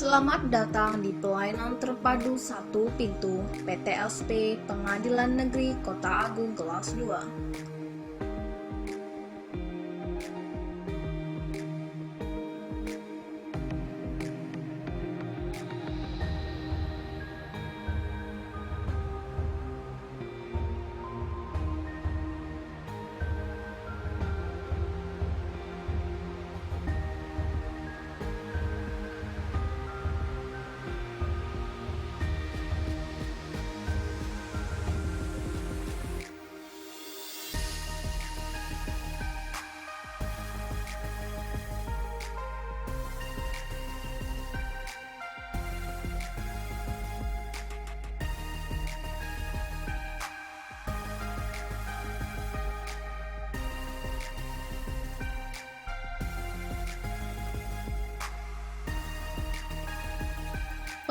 Selamat datang di pelayanan terpadu satu pintu PTSP Pengadilan Negeri Kota Agung kelas 2.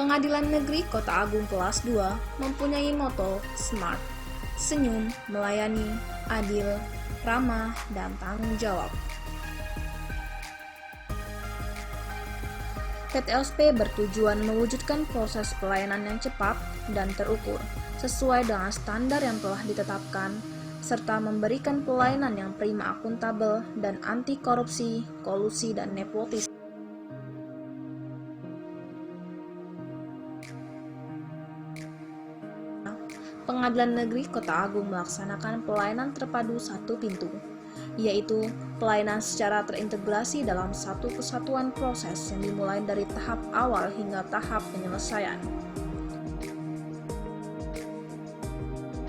Pengadilan Negeri Kota Agung kelas 2 mempunyai moto SMART, senyum, melayani, adil, ramah, dan tanggung jawab. PTSP bertujuan mewujudkan proses pelayanan yang cepat dan terukur, sesuai dengan standar yang telah ditetapkan, serta memberikan pelayanan yang prima akuntabel dan anti korupsi, kolusi, dan nepotisme. Pengadilan Negeri Kota Agung melaksanakan pelayanan terpadu satu pintu, yaitu pelayanan secara terintegrasi dalam satu kesatuan proses yang dimulai dari tahap awal hingga tahap penyelesaian.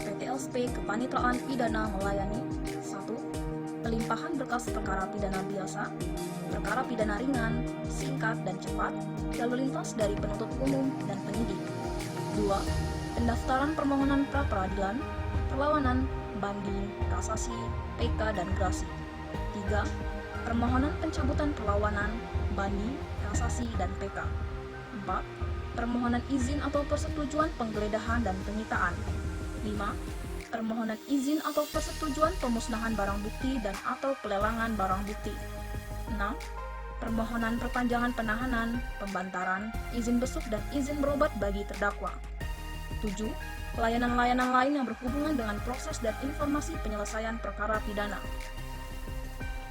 PTSP Kepanitraan Pidana melayani 1. Pelimpahan berkas perkara pidana biasa, perkara pidana ringan, singkat dan cepat, lalu lintas dari penuntut umum dan penyidik. 2. Pendaftaran permohonan pra-peradilan, perlawanan, banding, kasasi, PK, dan grasi. 3. Permohonan pencabutan perlawanan, banding, kasasi, dan PK. 4. Permohonan izin atau persetujuan penggeledahan dan penyitaan. 5. Permohonan izin atau persetujuan pemusnahan barang bukti dan atau pelelangan barang bukti. 6. Permohonan perpanjangan penahanan, pembantaran, izin besuk dan izin berobat bagi terdakwa. 7. Pelayanan-layanan lain yang berhubungan dengan proses dan informasi penyelesaian perkara pidana.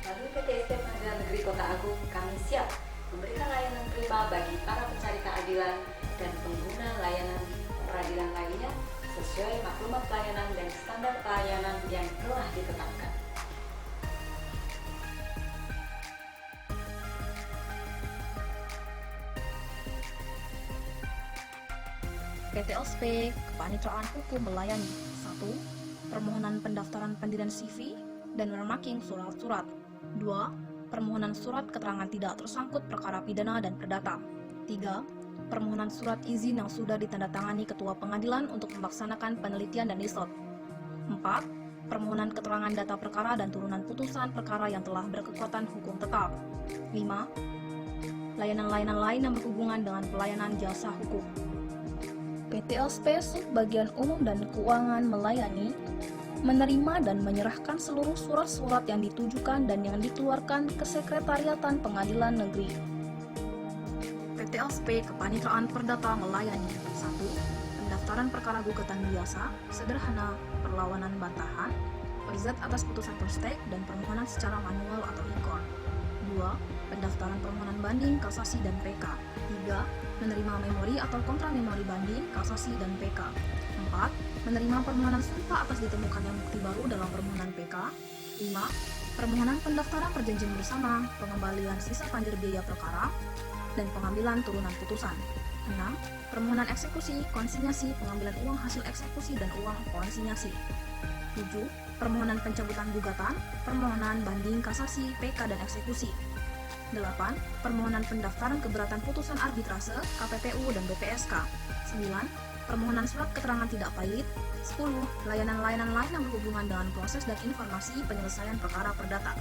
Melalui PTSP Pengadilan Negeri Kota Agung, kami siap memberikan layanan prima bagi para pencari keadilan dan pengguna layanan peradilan lainnya sesuai maklumat pelayanan dan standar pelayanan yang telah ditetapkan. PTSP Kepanitraan Hukum melayani 1. Permohonan pendaftaran pendirian CV dan remaking surat-surat. 2. Permohonan surat keterangan tidak tersangkut perkara pidana dan perdata. 3. Permohonan surat izin yang sudah ditandatangani Ketua Pengadilan untuk melaksanakan penelitian dan riset. 4. Permohonan keterangan data perkara dan turunan putusan perkara yang telah berkekuatan hukum tetap. 5. Layanan-layanan lain yang berhubungan dengan pelayanan jasa hukum. PTSP Subbagian Umum dan Keuangan melayani, menerima dan menyerahkan seluruh surat-surat yang ditujukan dan yang dikeluarkan ke Sekretariatan Pengadilan Negeri. PTSP Kepanitraan Perdata melayani 1. Pendaftaran perkara gugatan biasa, sederhana, perlawanan bantahan, perzat atas putusan perstek dan permohonan secara manual atau e-court. 2. Pendaftaran permohonan banding, kasasi, dan PK. 3. Menerima memori atau kontra memori banding, kasasi, dan PK. 4. Menerima permohonan serupa atas ditemukannya bukti baru dalam permohonan PK. 5. Permohonan pendaftaran perjanjian bersama, pengembalian sisa panjer biaya perkara, dan pengambilan turunan putusan. 6. Permohonan eksekusi, konsinyasi, pengambilan uang hasil eksekusi, dan uang konsinyasi. 7. Permohonan pencabutan gugatan, permohonan banding, kasasi, PK, dan eksekusi. 8. Permohonan pendaftaran keberatan putusan arbitrase, KPPU dan BPSK. 9. Permohonan surat keterangan tidak pahit. 10. Layanan-layanan lain yang berhubungan dengan proses dan informasi penyelesaian perkara perdata.